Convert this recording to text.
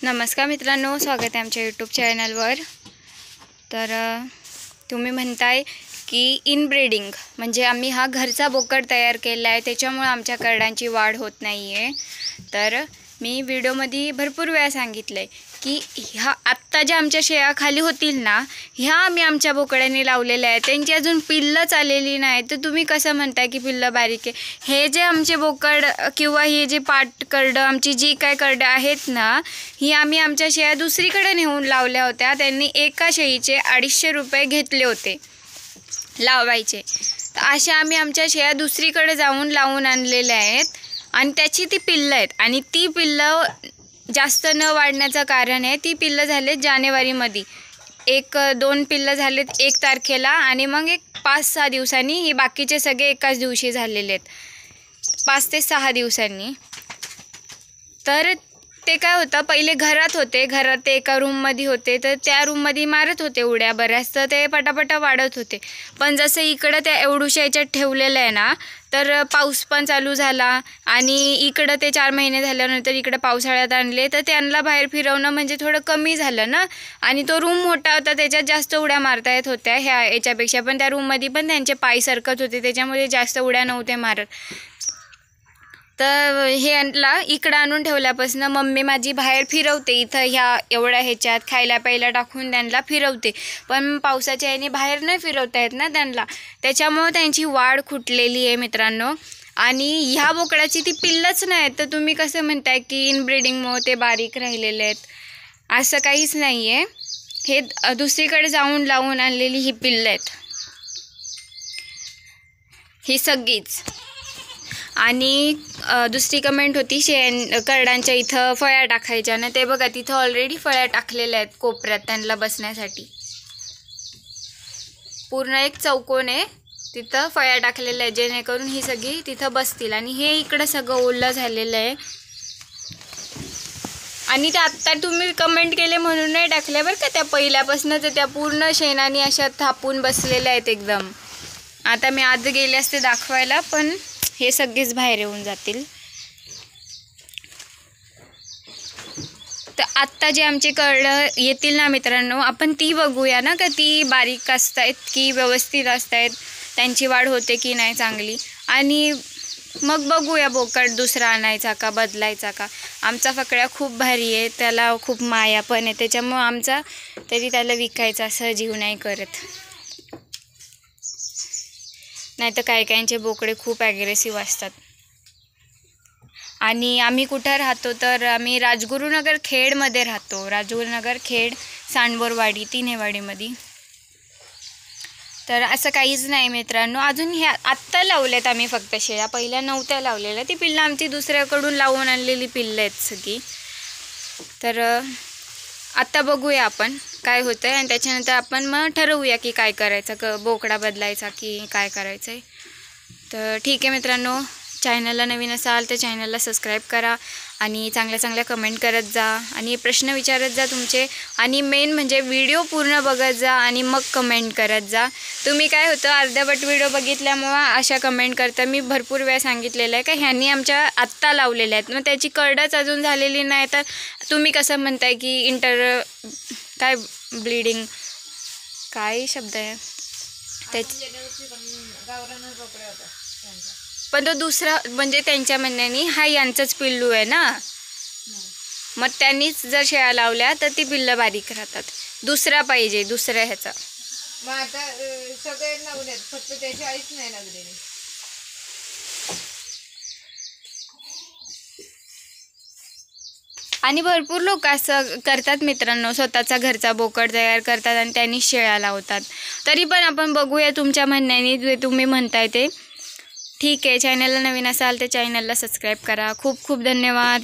नमस्कार मित्रांनो, स्वागत आहे आमच्या यूट्यूब चॅनलवर। तर तुम्ही म्हणताय की इनब्रीडिंग म्हणजे आम्ही हा घरचा बोकड तयार केला आहे, त्याच्यामुळे आमच्या करडांची वाढ होत नाही आहे। तर मी व्हिडिओमध्ये भरपूर वेळा सांगितलंय की ह्या आत्ता ज्या आमच्या शेळ्या खाली होतील ना, ह्या आम्ही आमच्या बोकड्यांनी लावलेल्या आहेत, त्यांची अजून पिल्लंच आलेली नाही। तर तुम्ही कसं म्हणताय की पिल्लं बारीक आहे? हे जे आमचे बोकड किंवा हे जे पाट करडं, आमची जी काय करडं आहेत ना, ही आम्ही आमच्या शेळ्या दुसरीकडे नेऊन लावल्या होत्या। त्यांनी एका शेळीचे 250 रुपये घेतले होते लावायचे। तर अशा आम्ही आमच्या शेळ्या दुसरीकडे जाऊन लावून आणलेल्या आहेत आणि त्याची ती पिल्लं आहेत। आणि ती पिल्लं जास्त न वाढण्याचं कारण आहे, ती पिल्लं झाले जानेवारीमध्ये, 1-2 पिल्लं झालेत 1 तारखेला आणि मग 5-6 दिवसांनी ही बाकीचे सगळे एकाच दिवशी झालेले आहेत, 5 ते 6 दिवसांनी। तर ते काय होतं, पहिले घरात होते, घरात ते एका रूममध्ये होते, तर त्या रूममध्ये मारत होते उड्या बऱ्याच, तर ते पटापटा वाढत होते। पण जसं इकडं त्या एवढूशा याच्यात ठेवलेलं आहे ना, तर पाऊस पण चालू झाला आणि इकडं ते 4 महिने झाल्यानंतर इकडं पावसाळ्यात आणले, तर त्यांना बाहेर फिरवणं म्हणजे थोडं कमी झालं ना। आणि तो रूम मोठा होता, त्याच्यात जास्त उड्या मारता येत होत्या ह्या याच्यापेक्षा, पण त्या रूममध्ये पण त्यांचे पाय सरकत होते, त्याच्यामुळे जास्त उड्या नव्हते मारत। तर हे यांना इकडं आणून ठेवल्यापासून मम्मी माझी बाहेर फिरवते, इथं ह्या एवढ्या ह्याच्यात खायला प्यायला टाकून त्यांना फिरवते, पण पावसाच्या याने बाहेर नाही फिरवता येत ना त्यांना, त्याच्यामुळे त्यांची वाढ खुटलेली आहे मित्रांनो। आणि ह्या बोकडाची ती पिल्लंच नाही, तर तुम्ही कसं म्हणताय की इनब्रीडिंगमुळे ते बारीक राहिलेले आहेत? असं काहीच नाही आहे, हे दुसरीकडे जाऊन लावून आणलेली ही पिल्लं आहेत, ही सगळीच। आणि दुसरी कमेंट होती करडांच्या इथं फळ्या टाकायच्या ना, ते बघा तिथं ऑलरेडी फळ्या टाकलेल्या आहेत कोपऱ्यात त्यांना बसण्यासाठी, पूर्ण एक चौकोन आहे, तिथं फळ्या टाकलेल्या आहेत जेणेकरून ही सगळी तिथं बसतील। आणि हे इकडं सगळं ओलं झालेलं आहे। आणि ते आत्ता तुम्ही कमेंट केले म्हणून नाही टाकले बरं का, त्या पहिल्यापासूनच त्या पूर्ण शेणाने अशा थापून बसलेल्या आहेत एकदम। आता मी आज गेले असते दाखवायला, पण हे सगळेच बाहेर येऊन जातील। तर आत्ता जे आमचे करडं येतील ना मित्रांनो, आपण ती बघूया ना, का ती बारीक असतायत की व्यवस्थित असतायत, त्यांची वाढ होते की नाही चांगली, आणि मग बघूया बोकड दुसरा आणायचा का बदलायचा का। आमचा फकड्या खूप भारी आहे, त्याला खूप माया पण आहे, त्याच्यामुळं आमचा तरी त्याला विकायचा असं जीव नाही करत। नाही तर काही काहींचे बोकडे खूप ॲग्रेसिव्ह असतात। आणि आम्ही कुठं राहतो, तर आम्ही राजगुरुनगर खेडमध्ये राहतो, राजगुरुनगर खेड सांडबोरवाडी तिन्हेवाडीमध्ये। तर असं काहीच नाही मित्रांनो, अजून ह्या आत्ता लावल्यात आम्ही फक्त शेळ्या, पहिल्या नव्हत्या लावलेल्या, ती पिल्लं आमची दुसऱ्याकडून लावून आणलेली पिल्लं आहेत सगळी। तर आत्ता बघूया आपण काय होतं आहे, आणि त्याच्यानंतर आपण मग ठरवूया की काय करायचं, बोकडा बदलायचा की काय करायचं आहे। तर ठीक आहे मित्रांनो, चॅनलला नवीन असाल तर चॅनलला सबस्क्राईब करा आणि चांगल्या चांगल्या कमेंट करत जा आणि प्रश्न विचारत जा तुमचे, आणि मेन म्हणजे व्हिडिओ पूर्ण बघत जा आणि मग कमेंट करत जा। तुम्ही काय होतं, अर्ध्यावट व्हिडिओ बघितल्यामुळं अशा कमेंट करता। मी भरपूर वेळा सांगितलेलं आहे का ह्यांनी आमच्या आत्ता लावलेल्या आहेत, मग त्याची करडच अजून झालेली नाही, तर तुम्ही कसं म्हणताय की काय ब्लीडिंग, काय शब्द आहे त्याची, पण तो दुसरा म्हणजे त्यांच्या म्हणण्याने हा यांचंच पिल्लू आहे ना, मग त्यांनीच जर शेळ्या लावल्या तर ती पिल्लं बारीक राहतात। दुसरा पाहिजे, दुसऱ्या ह्याचा। मग आता सगळे लावलेत, फक्त त्याची आईच नाही लागलेली। आणि भरपूर लोक असं करतात मित्रांनो, स्वतःचा घरचा बोकड तयार करतात आणि त्यांनी शेळ्या लावतात। तरी पण आपण बघूया तुमच्या म्हणण्याने, जे तुम्ही म्हणताय ते ठीक आहे। चॅनलला नवीन असाल तर चॅनलला सबस्क्राईब करा। खूप खूप धन्यवाद।